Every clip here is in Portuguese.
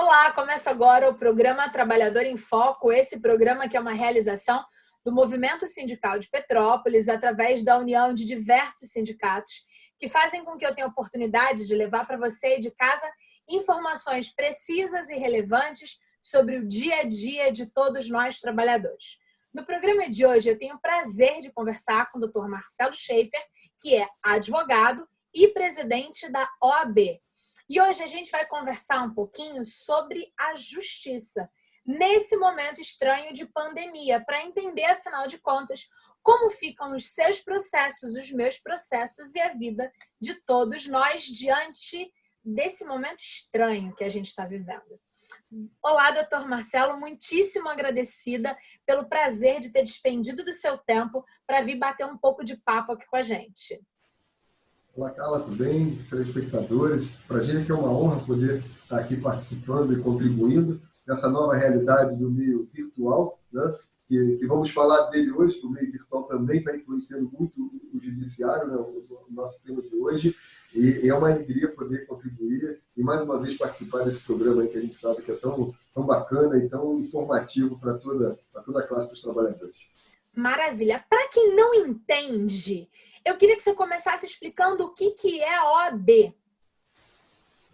Olá, começa agora o programa Trabalhador em Foco, esse programa que é uma realização do Movimento Sindical de Petrópolis através da união de diversos sindicatos que fazem com que eu tenha a oportunidade de levar para você de casa informações precisas e relevantes sobre o dia a dia de todos nós trabalhadores. No programa de hoje eu tenho o prazer de conversar com o Dr. Marcelo Schaefer, que é advogado e presidente da OAB. E hoje a gente vai conversar um pouquinho sobre a justiça, nesse momento estranho de pandemia, para entender, afinal de contas, como ficam os seus processos, os meus processos e a vida de todos nós diante desse momento estranho que a gente está vivendo. Olá, doutor Marcelo, muitíssimo agradecida pelo prazer de ter despendido do seu tempo para vir bater um pouco de papo aqui com a gente. Olá, Carla, tudo bem? Telespectadores, para a gente é uma honra poder estar aqui participando e contribuindo nessa nova realidade do meio virtual, né? Que vamos falar dele hoje, que o meio virtual também está influenciando muito o judiciário, né? O nosso tema de hoje, e é uma alegria poder contribuir e mais uma vez participar desse programa aí que a gente sabe que é tão bacana e tão informativo para toda a classe dos trabalhadores. Maravilha. Para quem não entende, eu queria que você começasse explicando o que é a OAB.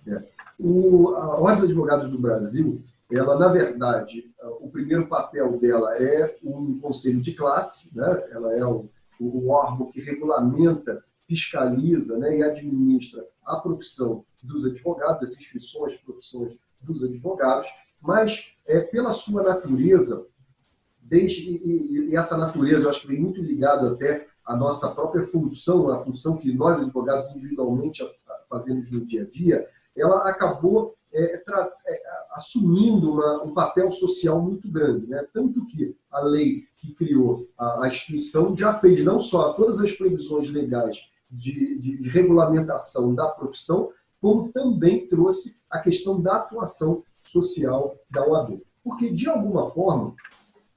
A Ordem dos Advogados do Brasil, ela, na verdade, o primeiro papel dela é um conselho de classe, né? Ela é o órgão que regulamenta, fiscaliza, né, e administra a profissão dos advogados, as inscrições, profissões dos advogados, mas pela sua natureza, e essa natureza, eu acho que vem muito ligado até à nossa própria função, a função que nós, advogados, individualmente fazemos no dia a dia, ela acabou assumindo um papel social muito grande, né? Tanto que a lei que criou a instituição já fez não só todas as previsões legais de regulamentação da profissão, como também trouxe a questão da atuação social da OAB. Porque, de alguma forma,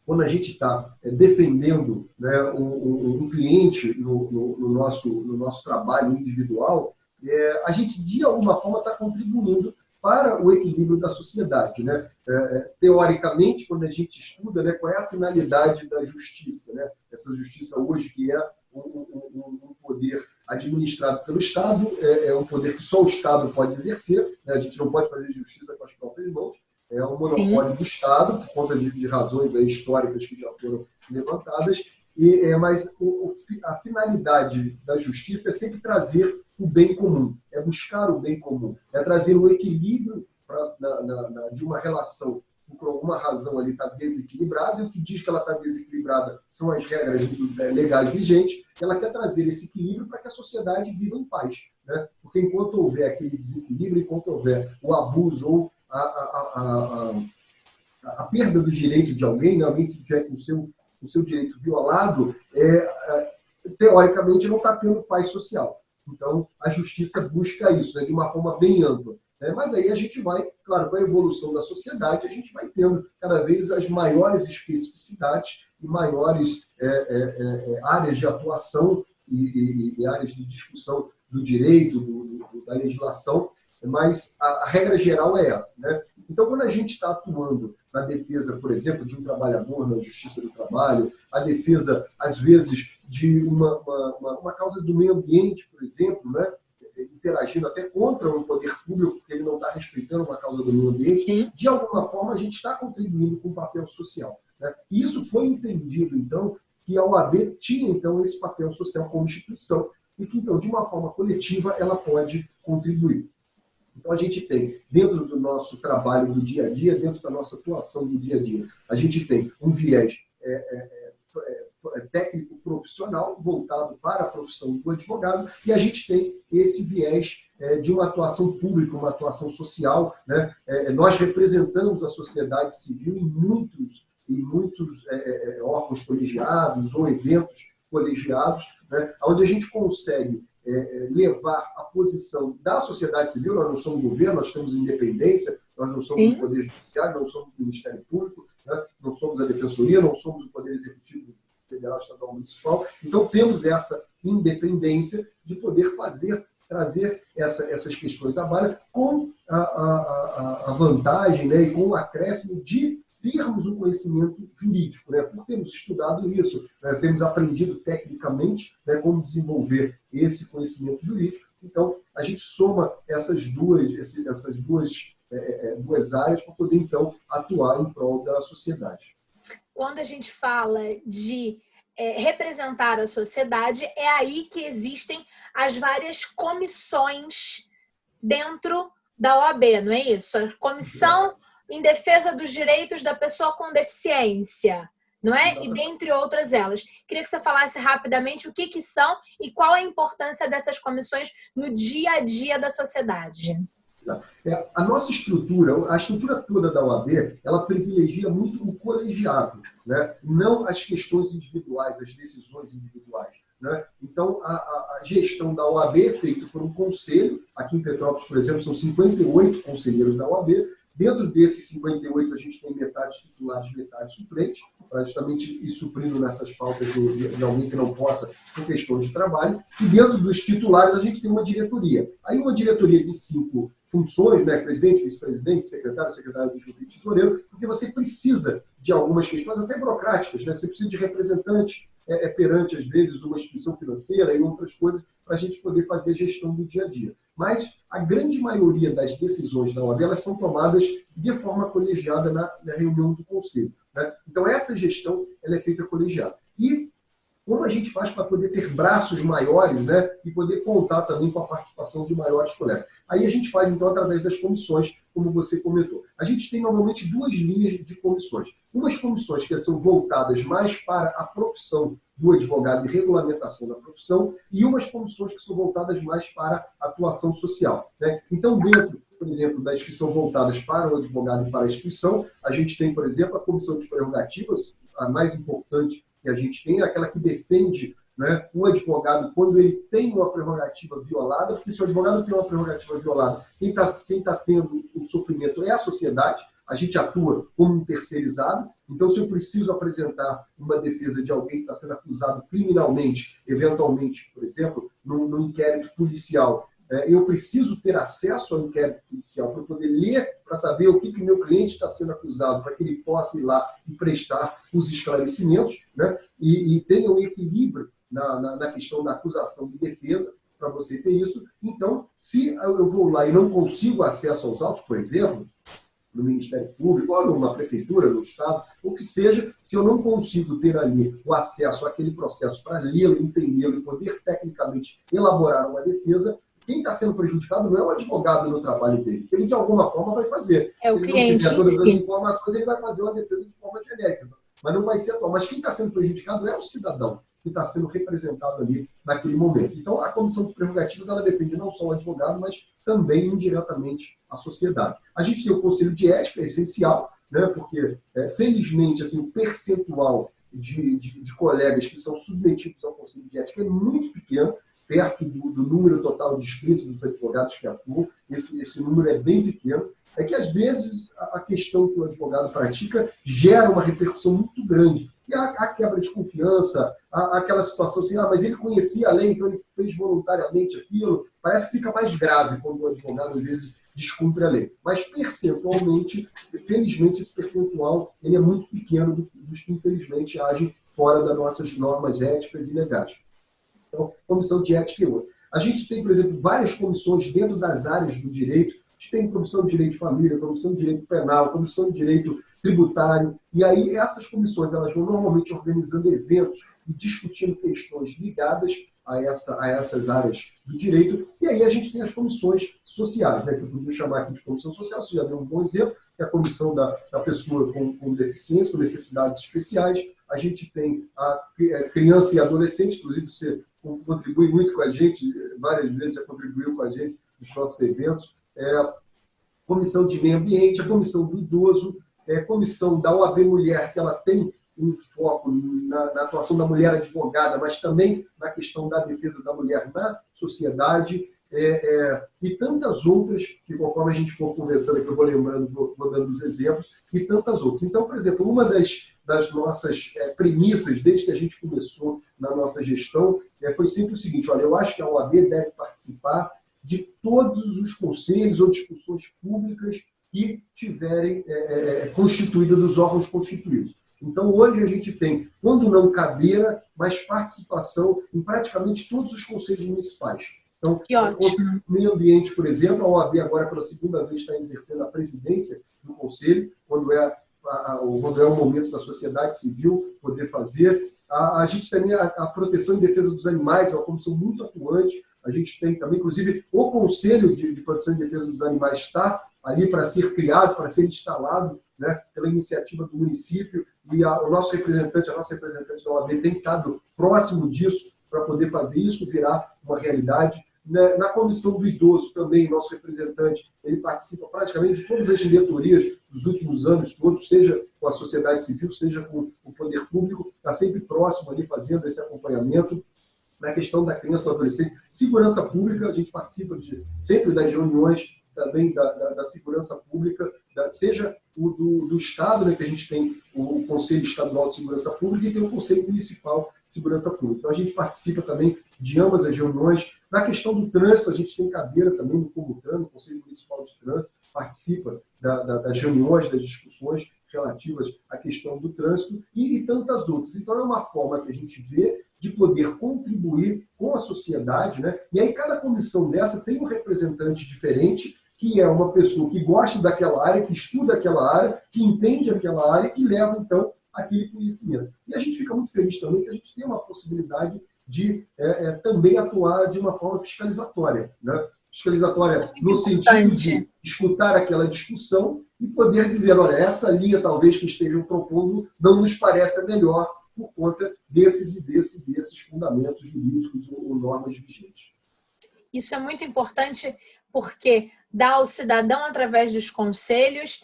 quando a gente está defendendo, né, um cliente no nosso trabalho individual, a gente, de alguma forma, está contribuindo para o equilíbrio da sociedade, né? Teoricamente, quando a gente estuda, né, qual é a finalidade da justiça, né? Essa justiça hoje, que é um poder administrado pelo Estado, é um poder que só o Estado pode exercer, né? A gente não pode fazer justiça com as próprias mãos, é um monopólio Sim. do Estado, por conta de razões aí históricas que já foram levantadas, mas a finalidade da justiça é sempre trazer o bem comum, é buscar o bem comum, é trazer um equilíbrio de uma relação que por alguma razão ali está desequilibrada, e o que diz que ela está desequilibrada são as regras legais vigentes, ela quer trazer esse equilíbrio para que a sociedade viva em paz, né? Porque enquanto houver aquele desequilíbrio, enquanto houver o abuso ou a perda do direito de alguém, né? Alguém que tiver com o seu direito violado, teoricamente não está tendo paz social. Então, a justiça busca isso, né, de uma forma bem ampla. Né? Mas aí a gente vai, claro, com a evolução da sociedade, a gente vai tendo cada vez as maiores especificidades e maiores áreas de atuação e áreas de discussão do direito, da legislação, mas a regra geral é essa, né? Então, quando a gente está atuando na defesa, por exemplo, de um trabalhador, na justiça do trabalho, a defesa, às vezes, de uma causa do meio ambiente, por exemplo, né? Interagindo até contra um poder público, porque ele não está respeitando uma causa do meio ambiente, Sim. de alguma forma a gente está contribuindo com o papel social, né? E isso foi entendido, então, que a OAB tinha, então, esse papel social como instituição e que, então, de uma forma coletiva, ela pode contribuir. Então, a gente tem, dentro do nosso trabalho do dia a dia, dentro da nossa atuação do dia a dia, a gente tem um viés técnico profissional voltado para a profissão do advogado e a gente tem esse viés de uma atuação pública, uma atuação social, né? Nós representamos a sociedade civil em muitos órgãos colegiados ou eventos colegiados, né? Onde a gente consegue levar a posição da sociedade civil. Nós não somos governo, nós temos independência, nós não somos o Poder Judiciário, não somos o Ministério Público, né? Não somos a Defensoria, não somos o Poder Executivo Federal, Estadual, Municipal. Então, temos essa independência de poder fazer trazer essas questões à baila com a vantagem, né, e com o acréscimo de termos um conhecimento jurídico, né, por termos estudado isso, né, termos aprendido tecnicamente, né, como desenvolver esse conhecimento jurídico. Então, a gente soma essas duas áreas para poder, então, atuar em prol da sociedade. Quando a gente fala de representar a sociedade, é aí que existem as várias comissões dentro da OAB, não é isso? A comissão em defesa dos direitos da pessoa com deficiência, não é? E dentre outras elas. Queria que você falasse rapidamente o que são e qual a importância dessas comissões no dia a dia da sociedade. A nossa estrutura, a estrutura toda da OAB, ela privilegia muito o colegiado, né? Não as questões individuais, as decisões individuais, né? Então, a gestão da OAB é feita por um conselho. Aqui em Petrópolis, por exemplo, são 58 conselheiros da OAB. Dentro desses 58, a gente tem metade titulares e metade suplentes, para justamente ir suprindo nessas faltas de alguém que não possa, por questões de trabalho. E dentro dos titulares, a gente tem uma diretoria. Aí uma diretoria de 5 funções, né? Presidente, vice-presidente, secretário de Justiça e tesoureiro, porque você precisa de algumas questões até burocráticas, né? Você precisa de representante perante, às vezes, uma instituição financeira e outras coisas para a gente poder fazer a gestão do dia a dia. Mas a grande maioria das decisões da OAB, elas são tomadas de forma colegiada na reunião do Conselho, né? Então, essa gestão ela é feita colegiada. E como a gente faz para poder ter braços maiores, né, e poder contar também com a participação de maiores colegas? Aí a gente faz, então, através das comissões, como você comentou. A gente tem, normalmente, 2 linhas de comissões. Umas comissões que são voltadas mais para a profissão do advogado e regulamentação da profissão, e umas comissões que são voltadas mais para a atuação social, né? Então, dentro, por exemplo, das que são voltadas para o advogado e para a instituição, a gente tem, por exemplo, a comissão de prerrogativas, a mais importante que a gente tem, é aquela que defende, né, o advogado quando ele tem uma prerrogativa violada, porque se o advogado tem uma prerrogativa violada, quem tá tendo o sofrimento é a sociedade. A gente atua como um terceirizado. Então, se eu preciso apresentar uma defesa de alguém que está sendo acusado criminalmente, eventualmente, por exemplo, num inquérito policial, eu preciso ter acesso ao inquérito policial para poder ler, para saber o que o meu cliente está sendo acusado, para que ele possa ir lá e prestar os esclarecimentos, né? E tenha um equilíbrio na questão da acusação e defesa, para você ter isso. Então, se eu vou lá e não consigo acesso aos autos, por exemplo, no Ministério Público, ou numa prefeitura, no Estado, o que seja, se eu não consigo ter ali o acesso àquele processo para lê-lo, entendê-lo e poder tecnicamente elaborar uma defesa, quem está sendo prejudicado não é o advogado no trabalho dele, que ele de alguma forma vai fazer. É o cliente. Se ele não tiver todas as informações, ele vai fazer uma defesa de forma genérica, mas não vai ser atual. Mas quem está sendo prejudicado é o cidadão que está sendo representado ali naquele momento. Então, a comissão de prerrogativas, ela defende não só o advogado, mas também indiretamente a sociedade. A gente tem o Conselho de Ética, é essencial, né, porque, felizmente, assim, o percentual de colegas que são submetidos ao Conselho de Ética é muito pequeno, perto do número total de inscritos dos advogados que atuam. Esse número é bem pequeno. É que, às vezes, a questão que o advogado pratica gera uma repercussão muito grande. E a quebra de confiança, aquela situação assim, mas ele conhecia a lei, então ele fez voluntariamente aquilo. Parece que fica mais grave quando o advogado, às vezes, descumpre a lei. Mas, percentualmente, felizmente, esse percentual ele é muito pequeno dos que, infelizmente, agem fora das nossas normas éticas e legais. Então, comissão de ética e outra. A gente tem, por exemplo, várias comissões dentro das áreas do direito. A gente tem comissão de direito de família, comissão de direito penal, comissão de direito tributário. E aí essas comissões elas vão normalmente organizando eventos e discutindo questões ligadas a essas áreas do direito. E aí a gente tem as comissões sociais, né, que eu podia chamar aqui de comissão social. Você já deu um bom exemplo, que é a comissão da pessoa com deficiência, com necessidades especiais. A gente tem a criança e adolescente, inclusive você contribui muito com a gente, várias vezes já contribuiu com a gente nos nossos eventos. Comissão de meio ambiente, a comissão do idoso, comissão da OAB Mulher, que ela tem um foco na atuação da mulher advogada, mas também na questão da defesa da mulher na sociedade. e tantas outras, que conforme a gente for conversando aqui, eu vou lembrando, vou dando os exemplos, e tantas outras. Então, por exemplo, uma das nossas premissas, desde que a gente começou na nossa gestão, foi sempre o seguinte: olha, eu acho que a OAB deve participar de todos os conselhos ou discussões públicas que tiverem constituídas, dos órgãos constituídos. Então, hoje a gente tem, quando não cadeira, mas participação em praticamente todos os conselhos municipais. Então, o Conselho do Meio Ambiente, por exemplo, a OAB agora pela segunda vez está exercendo a presidência do Conselho, quando é o momento da sociedade civil poder fazer. A gente também, a proteção e defesa dos animais é uma comissão muito atuante. A gente tem também, inclusive, o Conselho de Proteção e Defesa dos Animais está ali para ser criado, para ser instalado, né, pela iniciativa do município, e o nosso representante, a nossa representante da OAB tem estado próximo disso para poder fazer isso virar uma realidade. Na Comissão do Idoso também, nosso representante, ele participa praticamente de todas as diretorias dos últimos anos todos, seja com a sociedade civil, seja com o poder público, está sempre próximo ali fazendo esse acompanhamento. Na questão da criança e do adolescente, segurança pública, a gente participa sempre das reuniões também da segurança pública, seja o do Estado, né, que a gente tem o Conselho Estadual de Segurança Pública e tem o Conselho Municipal de Segurança Pública. Então, a gente participa também de ambas as reuniões. Na questão do trânsito, a gente tem cadeira também no Comutran, no Conselho Municipal de Trânsito, participa das reuniões, das discussões relativas à questão do trânsito e tantas outras. Então, é uma forma que a gente vê de poder contribuir com a sociedade, né? E aí cada comissão dessa tem um representante diferente, que é uma pessoa que gosta daquela área, que estuda aquela área, que entende aquela área, que leva, então, aquele conhecimento. E a gente fica muito feliz também que a gente tem uma possibilidade de também atuar de uma forma fiscalizatória, né? Fiscalizatória no sentido de escutar aquela discussão e poder dizer, olha, essa linha talvez que estejam propondo não nos parece a melhor por conta desses fundamentos jurídicos ou normas vigentes. Isso é muito importante porque dá ao cidadão, através dos conselhos,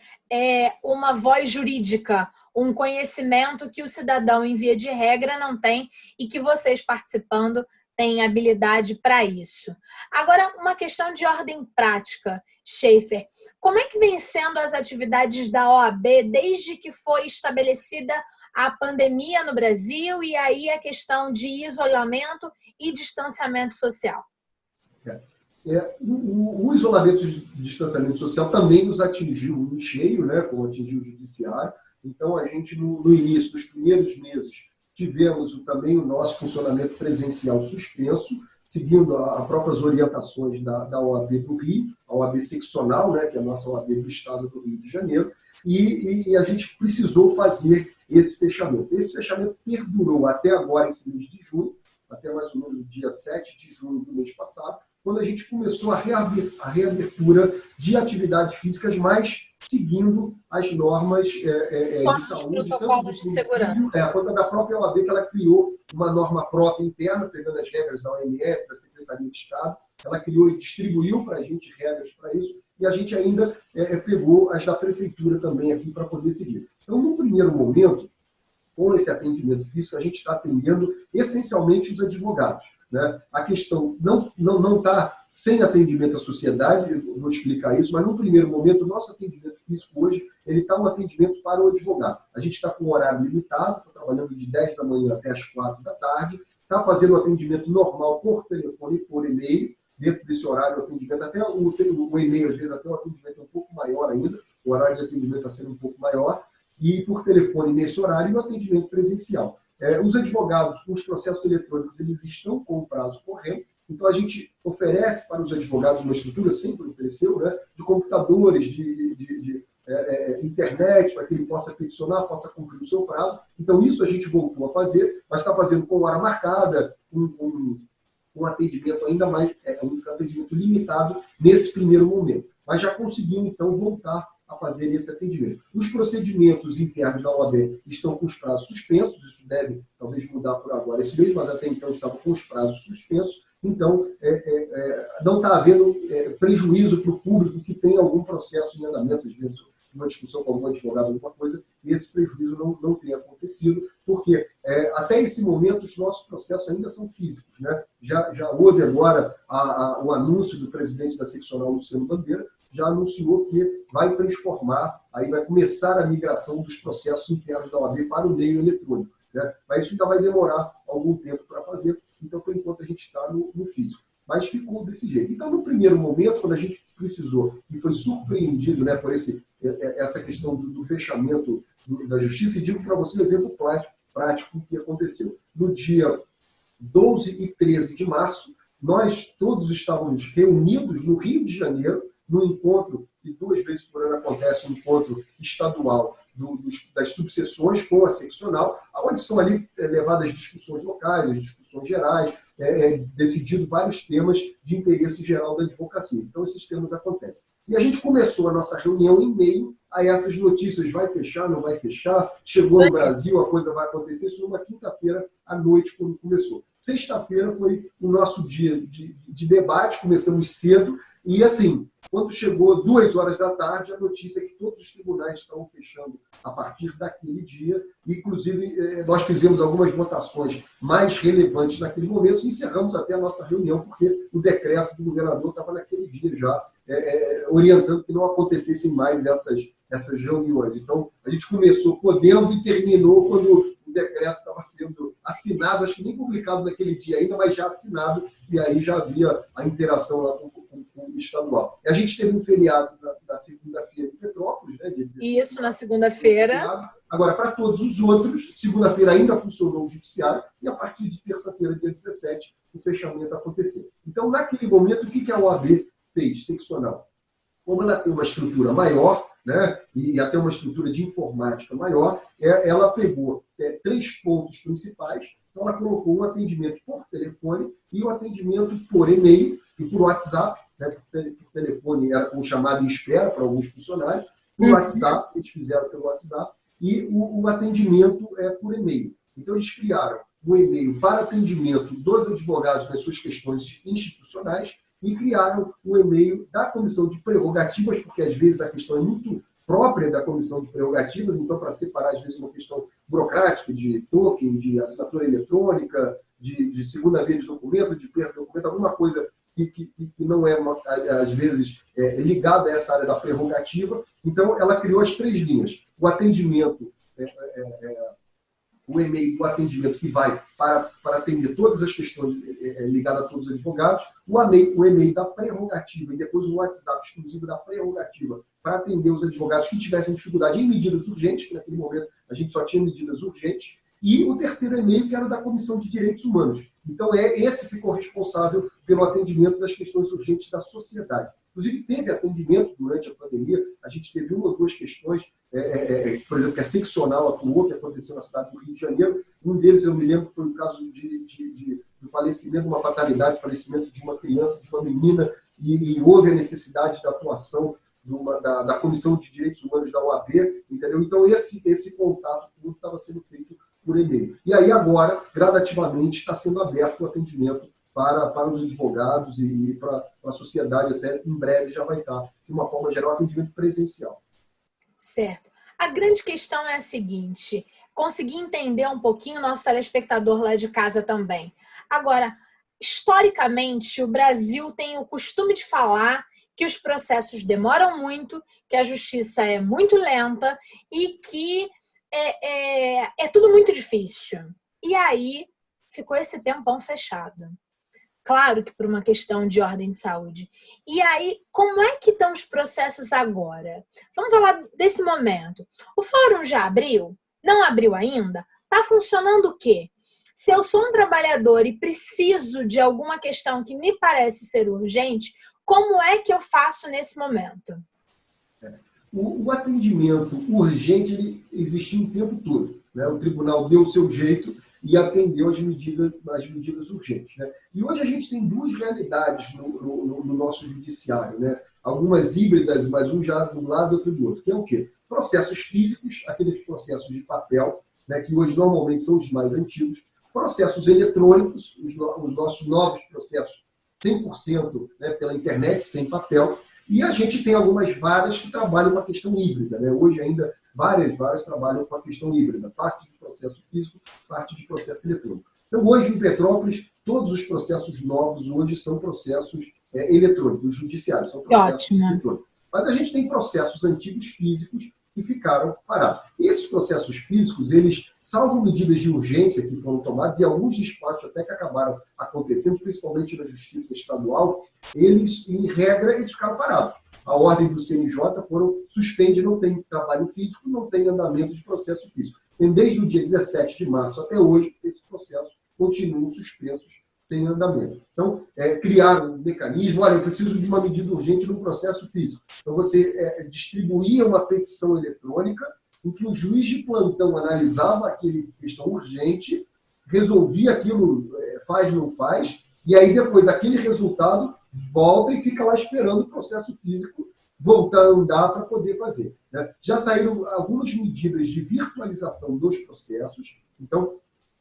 uma voz jurídica, um conhecimento que o cidadão, em via de regra, não tem e que vocês, participando, têm habilidade para isso. Agora, uma questão de ordem prática, Schaefer. Como é que vem sendo as atividades da OAB desde que foi estabelecida a pandemia no Brasil e aí a questão de isolamento e distanciamento social? O isolamento de distanciamento social também nos atingiu em cheio, né, como atingiu o judiciário. Então, a gente, no início dos primeiros meses, tivemos também o nosso funcionamento presencial suspenso, seguindo as próprias orientações da OAB do Rio, a OAB seccional, né, que é a nossa OAB do Estado do Rio de Janeiro, e a gente precisou fazer esse fechamento. Esse fechamento perdurou até agora, esse mês de junho, até mais ou menos o dia 7 de junho do mês passado, quando a gente começou a reabertura de atividades físicas, mas seguindo as normas de saúde, tanto de segurança. quanto da própria OAB, que ela criou uma norma própria interna, pegando as regras da OMS, da Secretaria de Estado, ela criou e distribuiu para a gente regras para isso, e a gente ainda pegou as da Prefeitura também aqui para poder seguir. Então, no primeiro momento, com esse atendimento físico, a gente está atendendo essencialmente os advogados, né? A questão não está sem atendimento à sociedade, eu vou explicar isso, mas no primeiro momento, o nosso atendimento físico hoje, ele está um atendimento para o advogado. A gente está com um horário limitado, está trabalhando de 10 da manhã até as 4 da tarde, está fazendo o atendimento normal por telefone e por e-mail, dentro desse horário, o atendimento, até o e-mail, às vezes, até o atendimento é um pouco maior ainda, o horário de atendimento está sendo um pouco maior, e por telefone nesse horário, e o atendimento presencial. Os advogados, com os processos eletrônicos, eles estão com o prazo correndo, então a gente oferece para os advogados uma estrutura, sempre ofereceu, né, de computadores, de internet, para que ele possa peticionar, possa cumprir o seu prazo. Então isso a gente voltou a fazer, mas está fazendo com hora marcada, um atendimento ainda mais, um atendimento limitado nesse primeiro momento. Mas já conseguiu, então, voltar a fazer esse atendimento. Os procedimentos internos da OAB estão com os prazos suspensos, isso deve talvez mudar por agora esse mês, mas até então estavam com os prazos suspensos, então não está havendo prejuízo para o público que tem algum processo em andamento, às vezes uma discussão com algum advogado, alguma coisa, e esse prejuízo não tenha acontecido, porque até esse momento os nossos processos ainda são físicos, né? Já houve agora o anúncio do presidente da seccional, Luciano Bandeira, já anunciou que vai transformar, aí vai começar a migração dos processos internos da OAB para o meio eletrônico, né? Mas isso ainda vai demorar algum tempo para fazer, então, por enquanto, a gente está no físico. Mas ficou desse jeito. Então, no primeiro momento, quando a gente precisou e foi surpreendido, né, por essa questão do fechamento da justiça, e digo para você um exemplo prático do que aconteceu. No dia 12 e 13 de março, nós todos estávamos reunidos no Rio de Janeiro, no encontro, que 2 vezes por ano acontece um encontro estadual das subseções com a seccional, onde são ali levadas discussões locais, discussões gerais, decidido vários temas de interesse geral da advocacia. Então, esses temas acontecem. E a gente começou a nossa reunião em meio a essas notícias, vai fechar, não vai fechar, chegou no Brasil, a coisa vai acontecer, isso numa quinta-feira à noite, quando começou. Sexta-feira foi o nosso dia de debate, começamos cedo, e assim, quando chegou 2 horas da tarde, a notícia é que todos os tribunais estavam fechando a partir daquele dia. Inclusive, nós fizemos algumas votações mais relevantes naquele momento e encerramos até a nossa reunião, porque o decreto do governador estava naquele dia já orientando que não acontecessem mais essas reuniões. Então, a gente começou podendo e terminou quando o decreto estava sendo assinado, acho que nem publicado naquele dia ainda, mas já assinado, e aí já havia a interação lá com o estadual. A gente teve um feriado na segunda-feira em Petrópolis, né? Isso, na segunda-feira. Agora, para todos os outros, segunda-feira ainda funcionou o judiciário, e a partir de terça-feira, dia 17, o fechamento aconteceu. Então, naquele momento, o que a OAB fez, seccional? Como ela tem uma estrutura maior, né, e até uma estrutura de informática maior, ela pegou 3 pontos principais. Então, ela colocou um atendimento por telefone e um atendimento por e-mail e por WhatsApp, né, por telefone era um chamado em espera para alguns funcionários, por WhatsApp, eles fizeram pelo WhatsApp, e o atendimento por e-mail. Então, eles criaram um e-mail para atendimento dos advogados nas suas questões institucionais e criaram um e-mail da Comissão de Prerrogativas, porque às vezes a questão é muito própria da Comissão de Prerrogativas, então para separar às vezes uma questão burocrática de token, de assinatura eletrônica, de segunda via de documento, de perda de documento, alguma coisa que não é, às vezes, ligada a essa área da prerrogativa. Então, ela criou as 3 linhas. O atendimento, o e-mail do atendimento que vai para atender todas as questões ligadas a todos os advogados, o e-mail da prerrogativa e depois o WhatsApp exclusivo da prerrogativa para atender os advogados que tivessem dificuldade em medidas urgentes, que naquele momento a gente só tinha medidas urgentes, e o terceiro e-mail que era da Comissão de Direitos Humanos. Então, esse ficou responsável pelo atendimento das questões urgentes da sociedade. Inclusive, teve atendimento durante a pandemia, a gente teve 1 ou 2 questões, por exemplo, que a seccional atuou, que aconteceu na cidade do Rio de Janeiro. Um deles, eu me lembro, foi o caso do falecimento, uma fatalidade, falecimento de uma criança, de uma menina, e houve a necessidade da atuação da Comissão de Direitos Humanos da OAB, entendeu? Então, esse contato tudo estava sendo feito por e-mail. E aí, agora, gradativamente, está sendo aberto o atendimento para os advogados e para a sociedade, até em breve já vai estar, de uma forma geral, atendimento presencial. Certo. A grande questão é a seguinte, conseguir entender um pouquinho o nosso telespectador lá de casa também. Agora, historicamente, o Brasil tem o costume de falar que os processos demoram muito, que a justiça é muito lenta e que é tudo muito difícil. E aí, ficou esse tempão fechado. Claro que por uma questão de ordem de saúde. E aí, como é que estão os processos agora? Vamos falar desse momento. O fórum já abriu? Não abriu ainda? Está funcionando o quê? Se eu sou um trabalhador e preciso de alguma questão que me parece ser urgente, como é que eu faço nesse momento? O atendimento urgente ele existiu o tempo todo, né? O tribunal deu o seu jeito e atendeu as medidas urgentes, né? E hoje a gente tem 2 realidades no nosso judiciário, né? Algumas híbridas, mas um já de um lado e outro do outro. Que é o quê? Processos físicos, aqueles processos de papel, né, que hoje normalmente são os mais antigos. Processos eletrônicos, os nossos novos processos 100%, né, pela internet, sem papel. E a gente tem algumas varas que trabalham com a questão híbrida, né? Hoje ainda várias varas trabalham com a questão híbrida, parte de processo físico, parte de processo eletrônico. Então, hoje, em Petrópolis, todos os processos novos hoje são processos eletrônicos, judiciários, são processos eletrônicos. Mas a gente tem processos antigos físicos que ficaram parados. E esses processos físicos, eles, salvo medidas de urgência que foram tomadas, e alguns despachos até que acabaram acontecendo, principalmente na Justiça Estadual, eles, em regra, eles ficaram parados. A ordem do CNJ suspende, não tem trabalho físico, não tem andamento de processo físico. E desde o dia 17 de março até hoje, esses processos continuam suspensos, sem andamento. Então, criaram um mecanismo, olha, eu preciso de uma medida urgente no processo físico. Então, você distribuía uma petição eletrônica em que o juiz de plantão analisava aquele questão urgente, resolvia aquilo, faz, não faz, e aí depois aquele resultado volta e fica lá esperando o processo físico voltar a andar para poder fazer, né? Já saíram algumas medidas de virtualização dos processos, então,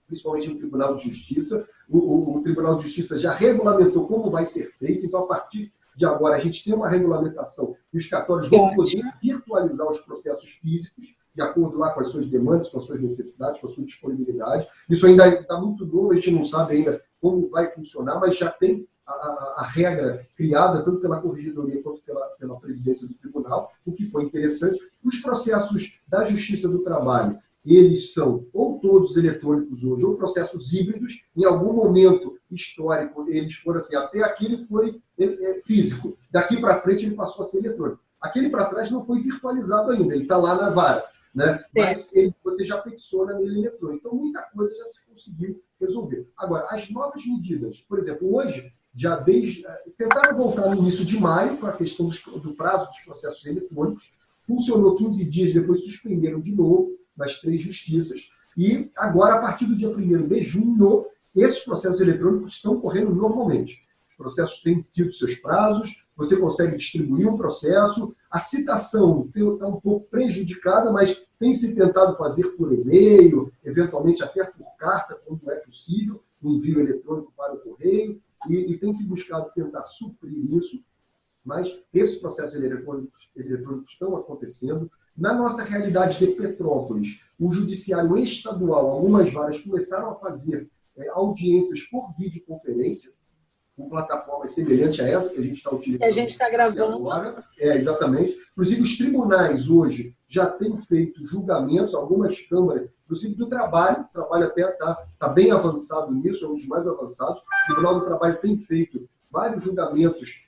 principalmente no Tribunal de Justiça. O Tribunal de Justiça já regulamentou como vai ser feito, então, a partir de agora, a gente tem uma regulamentação e os cartórios vão poder virtualizar os processos físicos, de acordo lá com as suas demandas, com as suas necessidades, com a sua disponibilidade. Isso ainda está muito novo, a gente não sabe ainda como vai funcionar, mas já tem a regra criada, tanto pela Corregedoria quanto pela presidência do Tribunal, o que foi interessante. Os processos da Justiça do Trabalho, eles são ou todos eletrônicos hoje, ou processos híbridos. Em algum momento histórico, eles foram assim, até aqui ele foi físico, daqui para frente ele passou a ser eletrônico. Aquele para trás não foi virtualizado ainda, ele está lá na vara, né? Mas você já peticiona nele eletrônico. Então, muita coisa já se conseguiu resolver. Agora, as novas medidas, por exemplo, hoje, tentaram voltar no início de maio para a questão do prazo dos processos eletrônicos, funcionou 15 dias, depois suspenderam de novo nas 3 justiças, e agora, a partir do dia 1º de junho, esses processos eletrônicos estão correndo normalmente. Os processos têm tido seus prazos, você consegue distribuir um processo, a citação está um pouco prejudicada, mas tem se tentado fazer por e-mail, eventualmente até por carta, quando é possível, no envio eletrônico para o correio, e tem se buscado tentar suprir isso, mas esses processos eletrônicos estão acontecendo. Na nossa realidade de Petrópolis, o judiciário estadual, algumas varas começaram a fazer audiências por videoconferência, com plataformas semelhantes a essa que a gente está utilizando. Que a gente está gravando. Agora. Exatamente. Inclusive, os tribunais hoje já têm feito julgamentos, algumas câmaras, inclusive do trabalho, o trabalho até está bem avançado nisso, é um dos mais avançados. O Tribunal do Trabalho tem feito vários julgamentos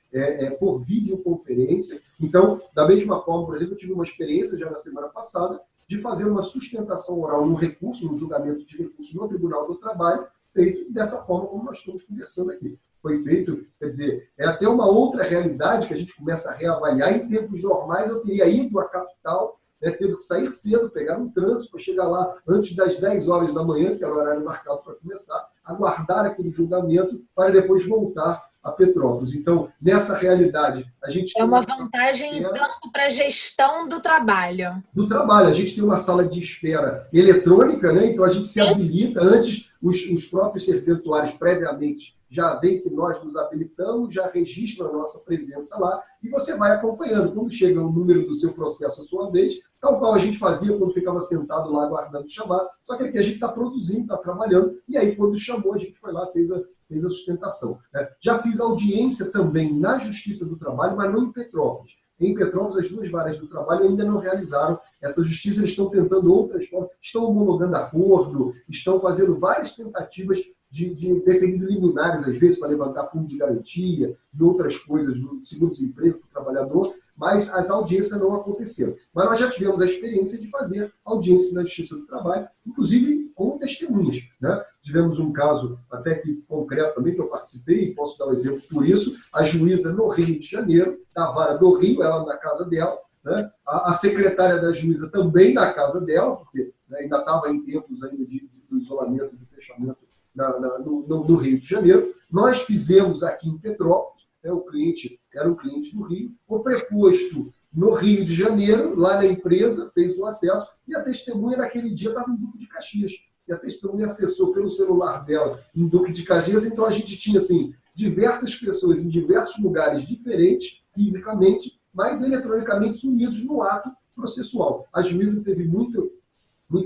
por videoconferência. Então, da mesma forma, por exemplo, eu tive uma experiência já na semana passada de fazer uma sustentação oral no recurso, no julgamento de recurso no Tribunal do Trabalho, feito dessa forma como nós estamos conversando aqui. Foi feito, quer dizer, é até uma outra realidade que a gente começa a reavaliar. Em tempos normais, eu teria ido à capital, tendo que sair cedo, pegar um trânsito para chegar lá antes das 10 horas da manhã, que era o horário marcado para começar, aguardar aquele julgamento para depois voltar a Petrópolis. Então, nessa realidade, a gente tem uma vantagem tanto para a gestão do trabalho. Do trabalho. A gente tem uma sala de espera eletrônica, né? Então a gente se habilita. Antes, os próprios serventuários previamente já veem que nós nos habilitamos, já registram a nossa presença lá, e você vai acompanhando. Quando chega o número do seu processo à sua vez, tal qual a gente fazia quando ficava sentado lá aguardando chamar, só que aqui a gente está produzindo, está trabalhando, e aí quando chamou, a gente foi lá, fez a sustentação. Já fiz audiência também na Justiça do Trabalho, mas não em Petrópolis. Em Petrópolis, as 2 varas do trabalho ainda não realizaram essa justiça, eles estão tentando outras formas, estão homologando acordo, estão fazendo várias tentativas de deferindo liminares, às vezes, para levantar fundo de garantia e outras coisas do seguro-desemprego do trabalhador, mas as audiências não aconteceram. Mas nós já tivemos a experiência de fazer audiência na Justiça do Trabalho, inclusive com testemunhas, né? Tivemos um caso até que concreto também, que eu participei, e posso dar um exemplo por isso, a juíza no Rio de Janeiro, da vara do Rio, ela na casa dela, né? A secretária da juíza também na casa dela, porque ainda estava em tempos ainda do isolamento, do fechamento no Rio de Janeiro. Nós fizemos aqui em Petrópolis, o cliente era um cliente do Rio, o preposto no Rio de Janeiro, lá na empresa, fez o acesso, e a testemunha naquele dia estava em Duque de Caxias. E a testemunha acessou pelo celular dela em Duque de Caxias, então a gente tinha assim, diversas pessoas em diversos lugares diferentes, fisicamente, mas eletronicamente unidos no ato processual. A juíza teve muito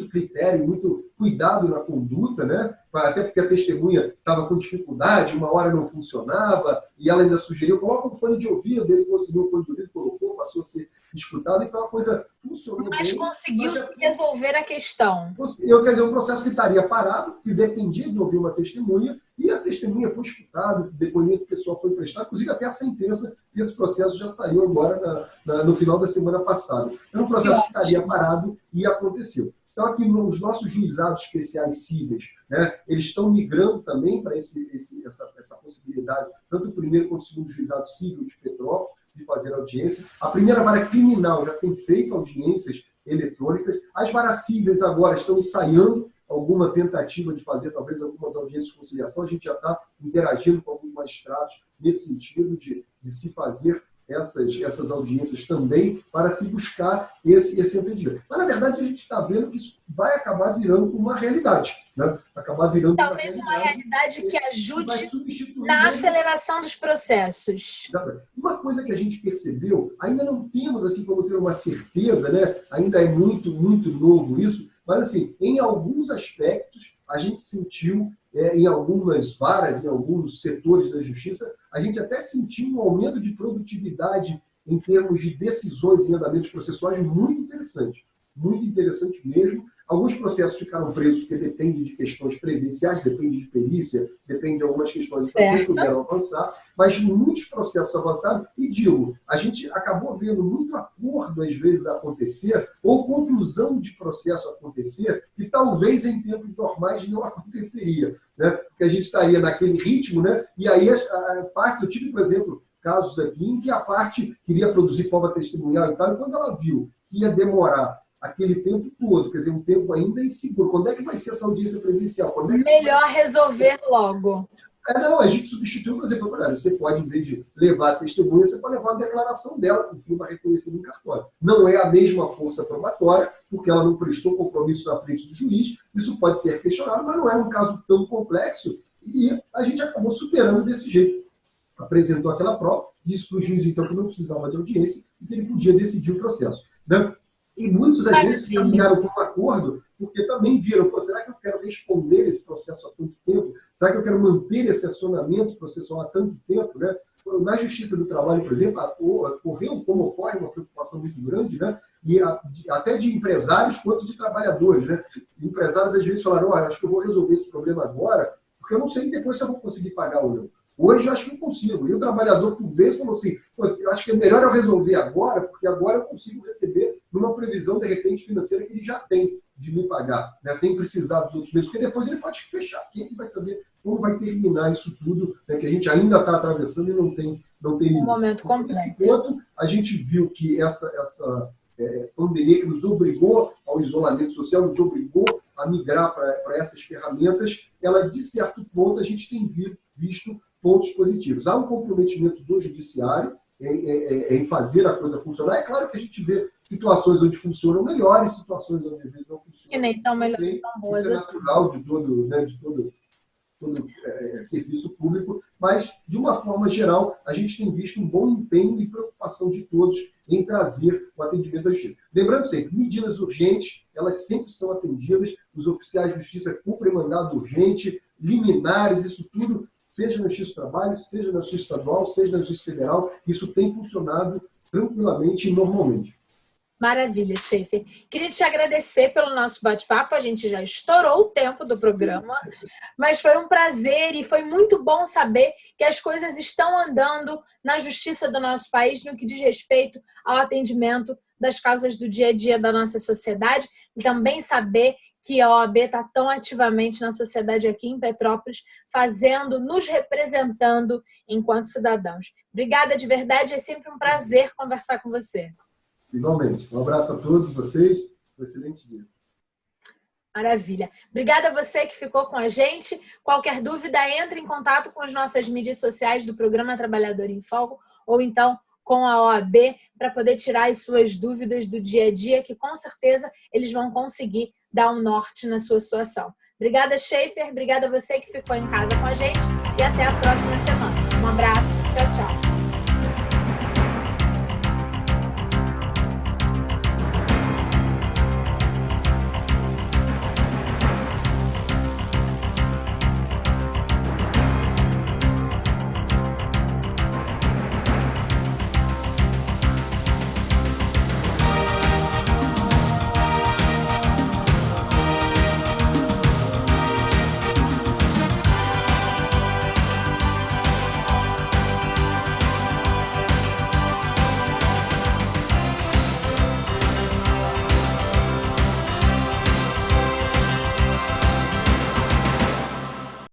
critério, muito cuidado na conduta, né? Até porque a testemunha estava com dificuldade, uma hora não funcionava, e ela ainda sugeriu, coloca um fone de ouvido, ele conseguiu o fone de ouvido, colocou, passou a ser escutado, então a coisa funcionou mas bem. Conseguiu resolver a questão. Quer dizer, um processo que estaria parado, que dependia de ouvir uma testemunha, e a testemunha foi escutada, o depoimento pessoal foi prestado, inclusive até a sentença desse processo já saiu agora no final da semana passada. Era um processo que estaria parado e aconteceu. Então, aqui nos nossos juizados especiais cíveis, né, eles estão migrando também para essa possibilidade, tanto o primeiro quanto o segundo juizado civil de Petrópolis, de fazer audiência. A primeira vara criminal já tem feito audiências eletrônicas. As varas cíveis agora estão ensaiando alguma tentativa de fazer, talvez, algumas audiências de conciliação. A gente já está interagindo com alguns magistrados nesse sentido de se fazer essas audiências também para se buscar esse entendimento. Mas, na verdade, a gente está vendo que isso vai acabar virando uma realidade. Né? Acabar virando talvez uma realidade que ajude na aceleração dos processos. Uma coisa que a gente percebeu, ainda não temos assim como ter uma certeza, né? Ainda é muito, muito novo isso, mas assim, em alguns aspectos, a gente sentiu, em algumas varas, em alguns setores da justiça, a gente até sentiu um aumento de produtividade em termos de decisões em andamentos processuais muito interessante mesmo. Alguns processos ficaram presos porque dependem de questões presenciais, depende de perícia, depende de algumas questões que não puderam avançar, mas muitos processos avançaram, e digo, a gente acabou vendo muito acordo, às vezes, acontecer, ou conclusão de processo acontecer, que talvez em tempos normais não aconteceria, né? Porque a gente estaria naquele ritmo, né? E aí a parte, eu tive, por exemplo, casos aqui em que a parte queria produzir prova testemunhal e tal, e quando ela viu que ia demorar aquele tempo todo, quer dizer, um tempo ainda inseguro. Quando é que vai ser essa audiência presencial? Melhor resolver logo. Não, a gente substituiu, por exemplo, você pode, em vez de levar a testemunha, você pode levar a declaração dela, que o filho vai reconhecer no cartório. Não é a mesma força probatória, porque ela não prestou compromisso na frente do juiz, isso pode ser questionado, mas não é um caso tão complexo, e a gente acabou superando desse jeito. Apresentou aquela prova, disse para o juiz, então, que não precisava de audiência e que ele podia decidir o processo. Né? E muitos, às vezes, se caminharam por um acordo, porque também viram, será que eu quero responder esse processo há tanto tempo? Será que eu quero manter esse acionamento processual há tanto tempo? Né? Na Justiça do Trabalho, por exemplo, ocorreu, como ocorre, uma preocupação muito grande, né? E até de empresários quanto de trabalhadores. Né? Empresários, às vezes, falaram, acho que eu vou resolver esse problema agora, porque eu não sei depois se eu vou conseguir pagar ou não. Hoje eu acho que eu consigo. E o trabalhador, por vezes, falou assim, eu acho que é melhor eu resolver agora, porque agora eu consigo receber numa previsão, de repente, financeira que ele já tem de me pagar, né, sem precisar dos outros meses, porque depois ele pode fechar. Quem é que vai saber como vai terminar isso tudo, né, que a gente ainda está atravessando e não tem limite. Um momento complexo. Nesse ponto, a gente viu que essa pandemia que nos obrigou ao isolamento social, nos obrigou a migrar para essas ferramentas, ela, de certo ponto, a gente tem visto pontos positivos. Há um comprometimento do judiciário em fazer a coisa funcionar. É claro que a gente vê situações onde funcionam melhor e situações onde às vezes não funcionam. Que nem tão melhor, tão boas. Isso é natural de todo serviço público, mas, de uma forma geral, a gente tem visto um bom empenho e preocupação de todos em trazer o atendimento à justiça. Lembrando sempre, medidas urgentes, elas sempre são atendidas, os oficiais de justiça cumprem mandado urgente, liminares, isso tudo, seja na Justiça do Trabalho, seja na Justiça Estadual, seja na Justiça Federal, isso tem funcionado tranquilamente e normalmente. Maravilha, Schaefer. Queria te agradecer pelo nosso bate-papo. A gente já estourou o tempo do programa, mas foi um prazer e foi muito bom saber que as coisas estão andando na justiça do nosso país no que diz respeito ao atendimento das causas do dia a dia da nossa sociedade e também saber que a OAB está tão ativamente na sociedade aqui em Petrópolis, nos representando enquanto cidadãos. Obrigada de verdade, é sempre um prazer conversar com você. Igualmente. Um abraço a todos vocês. Um excelente dia. Maravilha. Obrigada a você que ficou com a gente. Qualquer dúvida, entre em contato com as nossas mídias sociais do Programa Trabalhador em Foco ou então com a OAB para poder tirar as suas dúvidas do dia a dia, que com certeza eles vão conseguir dar um norte na sua situação. Obrigada, Schaefer. Obrigada a você que ficou em casa com a gente e até a próxima semana. Um abraço. Tchau, tchau.